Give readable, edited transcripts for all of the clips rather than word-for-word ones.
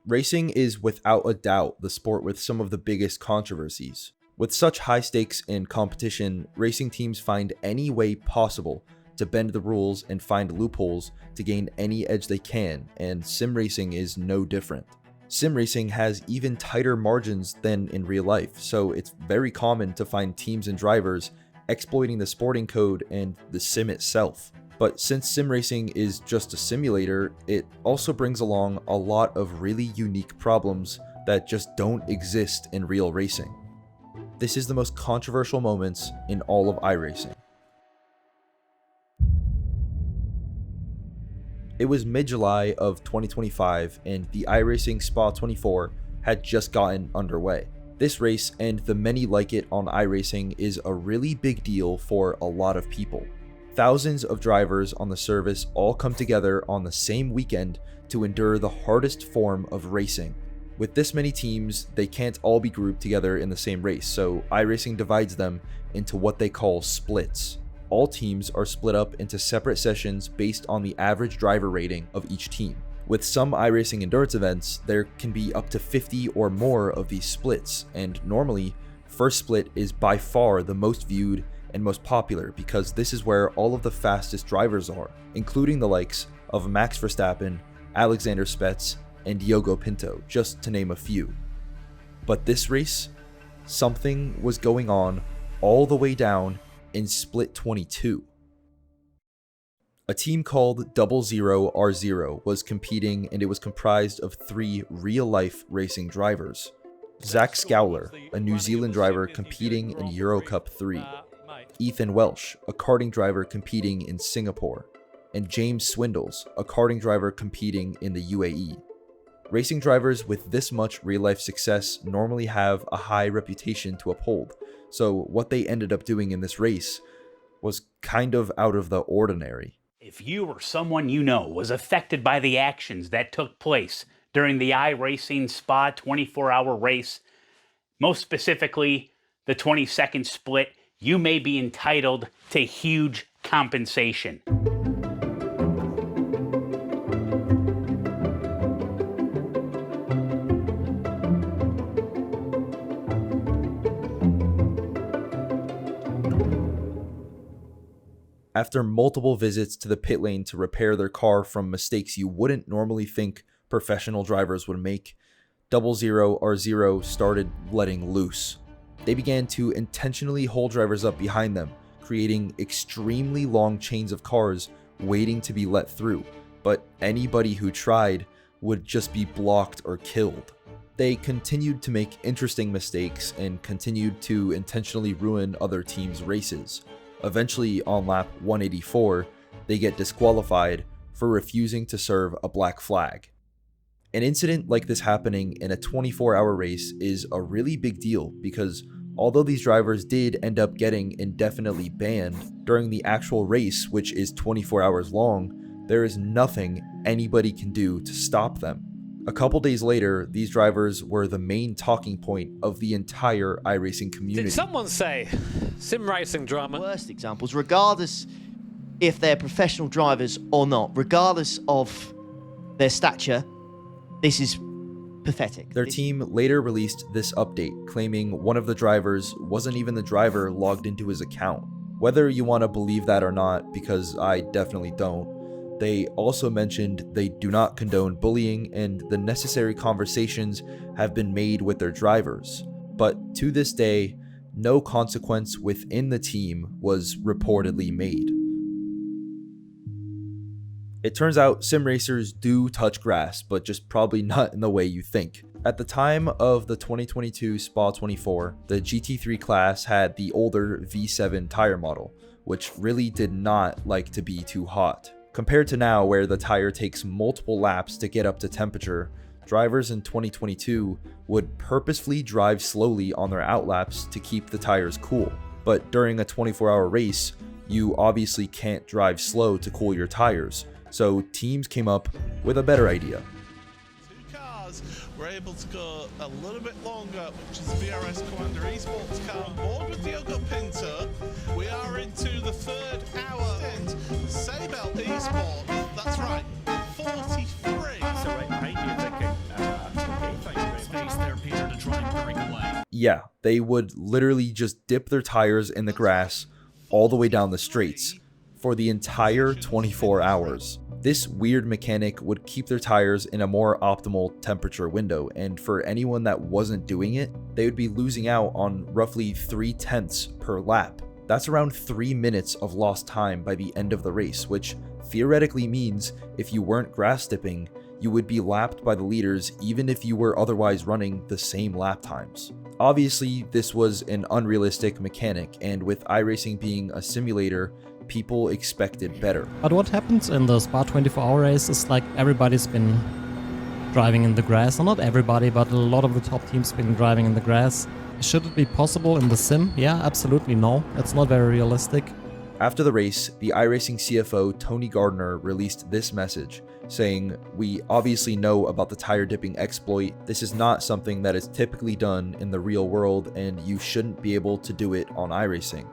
Racing is without a doubt the sport with some of the biggest controversies. With such high stakes and competition, racing teams find any way possible to bend the rules and find loopholes to gain any edge they can, and sim racing is no different. Sim racing has even tighter margins than in real life, so it's very common to find teams and drivers exploiting the sporting code and the sim itself. But since sim racing is just a simulator, it also brings along a lot of really unique problems that just don't exist in real racing. This is the most controversial moments in all of iRacing. It was mid-July of 2025 and the iRacing Spa 24 had just gotten underway. This race and the many like it on iRacing is a really big deal for a lot of people. Thousands of drivers on the service all come together on the same weekend to endure the hardest form of racing. With this many teams, they can't all be grouped together in the same race, so iRacing divides them into what they call splits. All teams are split up into separate sessions based on the average driver rating of each team. With some iRacing endurance events, there can be up to 50 or more of these splits, and normally, first split is by far the most viewed and most popular because this is where all of the fastest drivers are, including the likes of Max Verstappen, Alexander Spetz, and Diogo Pinto, just to name a few. But this race, something was going on all the way down in split 22. A team called 00R0 was competing, and it was comprised of 3 real-life racing drivers. Zach Scowler, a New Zealand driver competing in Euro Cup 3. Ethan Welsh, a karting driver competing in Singapore. And James Swindles, a karting driver competing in the UAE. Racing drivers with this much real-life success normally have a high reputation to uphold, so what they ended up doing in this race was kind of out of the ordinary. If you or someone you know was affected by the actions that took place during the iRacing Spa 24-hour race, most specifically the 20-second split, you may be entitled to huge compensation. After multiple visits to the pit lane to repair their car from mistakes you wouldn't normally think professional drivers would make, 00R0 started letting loose. They began to intentionally hold drivers up behind them, creating extremely long chains of cars waiting to be let through, but anybody who tried would just be blocked or killed. They continued to make interesting mistakes and continued to intentionally ruin other teams' races. Eventually, on lap 184, they get disqualified for refusing to serve a black flag. An incident like this happening in a 24-hour race is a really big deal because although these drivers did end up getting indefinitely banned during the actual race, which is 24 hours long, there is nothing anybody can do to stop them. A couple days later, these drivers were the main talking point of the entire iRacing community. Did someone say sim racing drama? Worst examples, regardless if they're professional drivers or not, regardless of their stature, this is pathetic. Their team later released this update, claiming one of the drivers wasn't even the driver logged into his account. Whether you want to believe that or not, because I definitely don't, they also mentioned they do not condone bullying and the necessary conversations have been made with their drivers. But to this day, no consequence within the team was reportedly made. It turns out sim racers do touch grass, but just probably not in the way you think. At the time of the 2022 Spa 24, the GT3 class had the older V7 tire model, which really did not like to be too hot. Compared to now, where the tire takes multiple laps to get up to temperature, drivers in 2022 would purposefully drive slowly on their outlaps to keep the tires cool. But during a 24-hour race, you obviously can't drive slow to cool your tires, so teams came up with a better idea. Two cars were able to go a little bit longer, which is the VRS Commander Esports car on board with Diogo Pinto. We are into the 3rd hour stint. Sabel Esports, that's right, 43. So right, you're thinking Yeah, they would literally just dip their tires in the grass all the way down the straights for the entire 24 hours. This weird mechanic would keep their tires in a more optimal temperature window, and for anyone that wasn't doing it, they would be losing out on roughly 3/10 per lap. That's around 3 minutes of lost time by the end of the race, which theoretically means if you weren't grass dipping, you would be lapped by the leaders even if you were otherwise running the same lap times. Obviously, this was an unrealistic mechanic, and with iRacing being a simulator, people expected better. But what happens in the Spa 24-hour race is like everybody's been driving in the grass. Well, not everybody, but a lot of the top teams been driving in the grass. Should it be possible in the sim? Yeah, absolutely no. It's not very realistic. After the race, the iRacing CFO Tony Gardner released this message, saying, "We obviously know about the tire dipping exploit. This is not something that is typically done in the real world, and you shouldn't be able to do it on iRacing.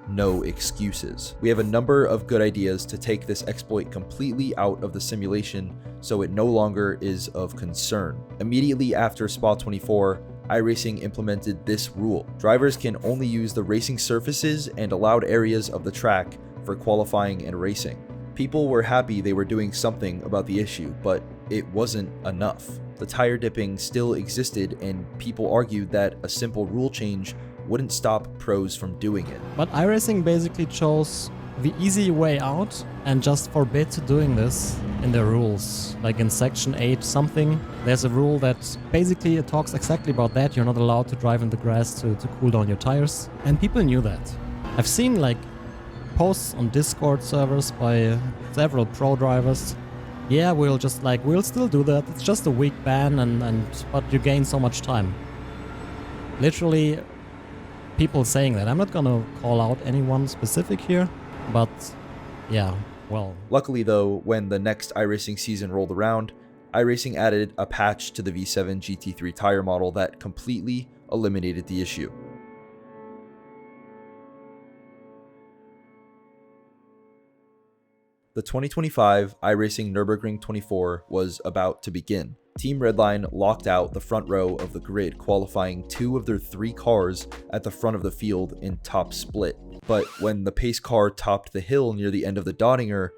No excuses. We have a number of good ideas to take this exploit completely out of the simulation so it no longer is of concern." Immediately after Spa 24, iRacing implemented this rule. Drivers can only use the racing surfaces and allowed areas of the track for qualifying and racing. People were happy they were doing something about the issue, but it wasn't enough. The tire dipping still existed, and people argued that a simple rule change wouldn't stop pros from doing it. But iRacing basically chose the easy way out and just forbid doing this in their rules. Like in section 8 something, there's a rule that basically it talks exactly about that. You're not allowed to drive in the grass to cool down your tires. And people knew that. I've seen like posts on Discord servers by several pro drivers. Yeah, we'll still do that. It's just a week ban but you gain so much time. Literally people saying that. I'm not gonna call out anyone specific here, but yeah, well. Luckily though, when the next iRacing season rolled around, iRacing added a patch to the V7 GT3 tire model that completely eliminated the issue. The 2025 iRacing Nurburgring 24 was about to begin. Team Redline locked out the front row of the grid, qualifying 2 of their 3 cars at the front of the field in top split. But when the pace car topped the hill near the end of the Dottinger,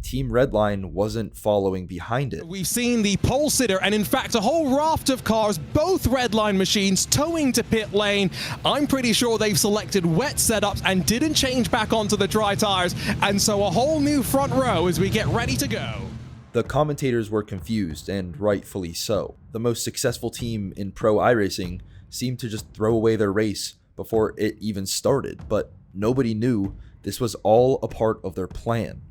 Team Redline wasn't following behind it. We've seen the pole sitter and in fact a whole raft of cars, both Redline machines, towing to pit lane. I'm pretty sure they've selected wet setups and didn't change back onto the dry tires, and so a whole new front row as we get ready to go. The commentators were confused, and rightfully so. The most successful team in pro iRacing seemed to just throw away their race before it even started, but nobody knew this was all a part of their plan.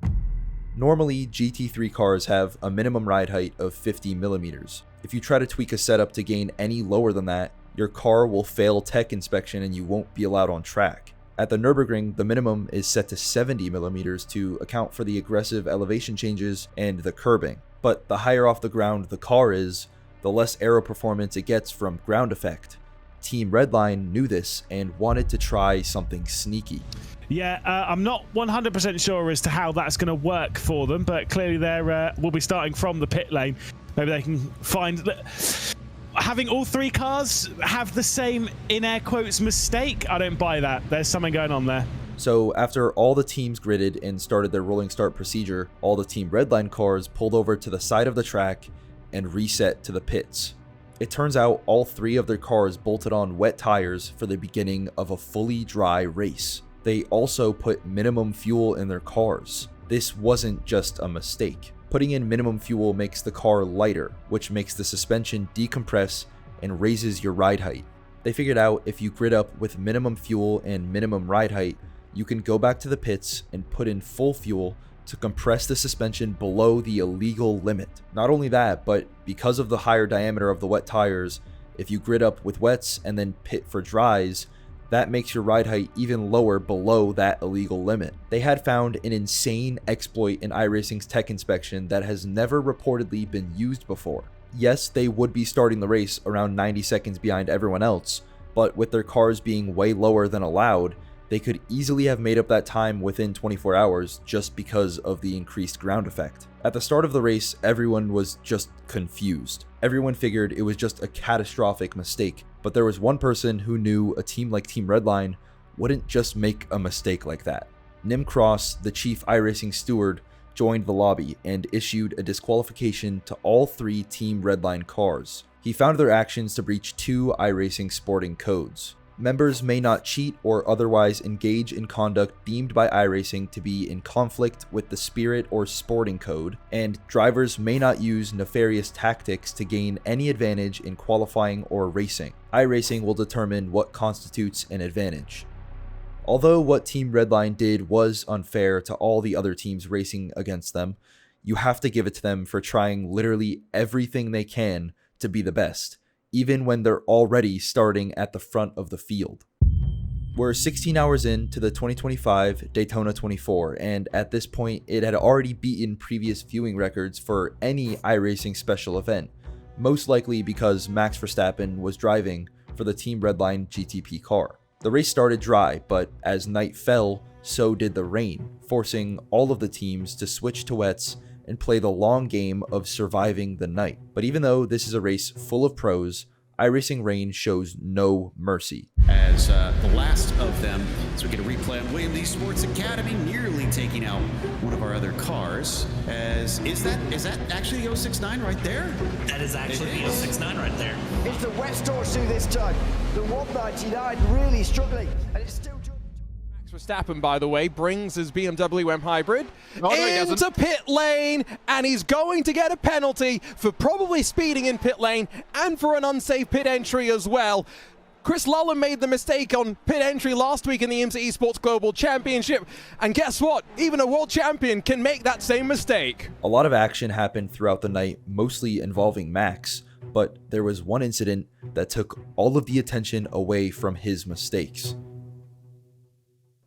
Normally, GT3 cars have a minimum ride height of 50 millimeters. If you try to tweak a setup to gain any lower than that, your car will fail tech inspection and you won't be allowed on track. At the Nürburgring, the minimum is set to 70 millimeters to account for the aggressive elevation changes and the curbing. But the higher off the ground the car is, the less aero performance it gets from ground effect. Team Redline knew this and wanted to try something sneaky. Yeah, I'm not 100% sure as to how that's going to work for them, but clearly they're will be starting from the pit lane. Maybe they can find that. Having all 3 cars have the same, in air quotes, mistake, I don't buy that. There's something going on there. So after all the teams gridded and started their rolling start procedure, all the Team Redline cars pulled over to the side of the track and reset to the pits. It turns out all 3 of their cars bolted on wet tires for the beginning of a fully dry race. They also put minimum fuel in their cars. This wasn't just a mistake. Putting in minimum fuel makes the car lighter, which makes the suspension decompress and raises your ride height. They figured out if you grid up with minimum fuel and minimum ride height, you can go back to the pits and put in full fuel to compress the suspension below the illegal limit. Not only that, but because of the higher diameter of the wet tires, if you grid up with wets and then pit for dries, that makes your ride height even lower below that illegal limit. They had found an insane exploit in iRacing's tech inspection that has never reportedly been used before. Yes, they would be starting the race around 90 seconds behind everyone else, but with their cars being way lower than allowed, They could easily have made up that time within 24 hours just because of the increased ground effect. At the start of the race, everyone was just confused. Everyone figured it was just a catastrophic mistake, but there was one person who knew a team like Team Redline wouldn't just make a mistake like that. Nim Cross, the chief iRacing steward, joined the lobby and issued a disqualification to all 3 Team Redline cars. He found their actions to breach 2 iRacing sporting codes. Members may not cheat or otherwise engage in conduct deemed by iRacing to be in conflict with the spirit or sporting code, and drivers may not use nefarious tactics to gain any advantage in qualifying or racing. iRacing will determine what constitutes an advantage. Although what Team Redline did was unfair to all the other teams racing against them, you have to give it to them for trying literally everything they can to be the best, even when they're already starting at the front of the field. We're 16 hours into the 2025 Daytona 24, and at this point it had already beaten previous viewing records for any iRacing special event, most likely because Max Verstappen was driving for the Team Redline GTP car. The race started dry, but as night fell, so did the rain, forcing all of the teams to switch to wets and play the long game of surviving the night. But even though this is a race full of pros, iRacing rain shows no mercy. As the last of them, so we get a replay on Williams Esports Academy nearly taking out one of our other cars. Is that actually the 069 right there? That is actually the 069 right there. It's the West Horseshoe this time. The 199 really struggling, and it's still. Max Verstappen, by the way, brings his BMW M Hybrid into pit lane, and he's going to get a penalty for probably speeding in pit lane and for an unsafe pit entry as well. Chris Lullen made the mistake on pit entry last week in the IMSA Esports Global Championship, and guess what? Even a world champion can make that same mistake. A lot of action happened throughout the night, mostly involving Max, but there was one incident that took all of the attention away from his mistakes.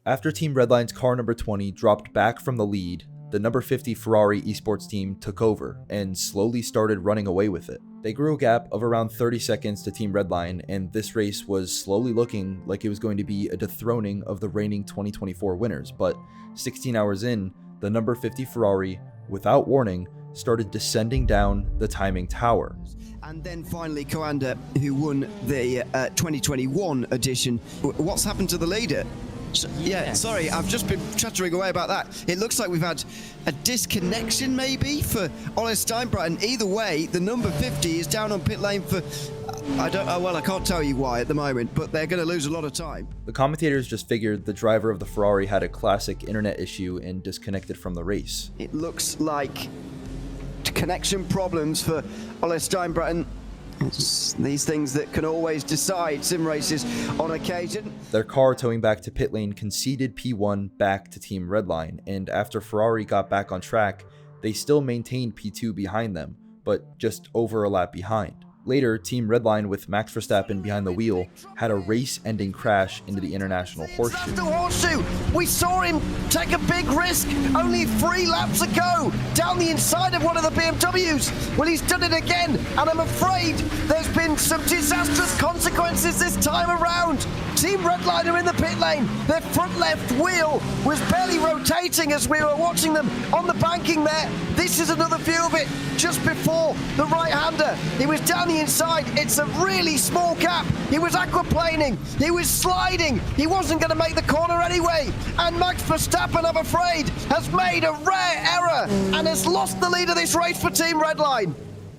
After Team Redline's car number 20 dropped back from the lead, the number 50 Ferrari esports team took over and slowly started running away with it. They grew a gap of around 30 seconds to Team Redline, and this race was slowly looking like it was going to be a dethroning of the reigning 2024 winners, but 16 hours in, the number 50 Ferrari, without warning, started descending down the timing tower. And then finally Coanda, who won the 2021 edition. What's happened to the leader? Yeah, sorry, I've just been chattering away about that. It looks like we've had a disconnection maybe for Ole Steinbretten. Either way, the number 50 is down on pit lane for, I can't tell you why at the moment, but they're going to lose a lot of time. The commentators just figured the driver of the Ferrari had a classic internet issue and disconnected from the race. It looks like connection problems for Ole Steinbretten. It's these things that can always decide sim races on occasion. Their car towing back to pit lane conceded P1 back to Team Redline, and after Ferrari got back on track, they still maintained P2 behind them, but just over a lap behind. Later, Team Redline with Max Verstappen behind the wheel had a race-ending crash into the International Horseshoe. We saw him take a big risk only 3 laps ago down the inside of one of the BMWs. Well, he's done it again, and I'm afraid there's been some disastrous consequences this time around. Team Redline are in the pit lane. Their front left wheel was barely rotating as we were watching them on the banking there. This is another view of it just before the right-hander. He was down the inside. It's a really small gap. He was aquaplaning. He was sliding. He wasn't going to make the corner anyway. And Max Verstappen, I'm afraid, has made a rare error and has lost the lead of this race for Team Redline.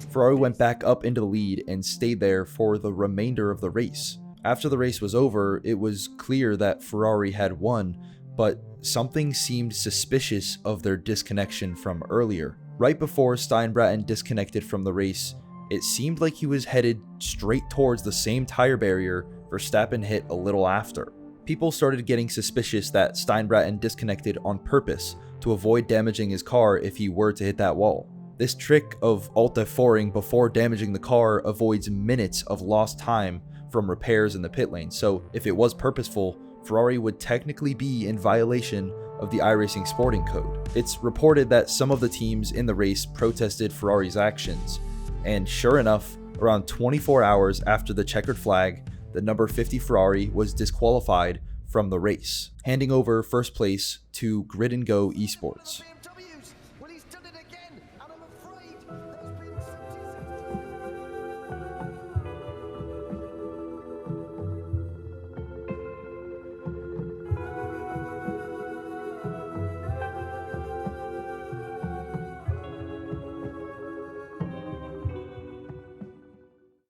Ferrari went back up into the lead and stayed there for the remainder of the race. After the race was over, it was clear that Ferrari had won, but something seemed suspicious of their disconnection from earlier. Right before Steinbretten disconnected from the race, it seemed like he was headed straight towards the same tire barrier Verstappen hit a little after. People started getting suspicious that Steinbretten disconnected on purpose to avoid damaging his car if he were to hit that wall. This trick of Alt F4ing before damaging the car avoids minutes of lost time from repairs in the pit lane, so if it was purposeful, Ferrari would technically be in violation of the iRacing sporting code. It's reported that some of the teams in the race protested Ferrari's actions, and sure enough, around 24 hours after the checkered flag, the number 50 Ferrari was disqualified from the race, handing over first place to Grid and Go Esports.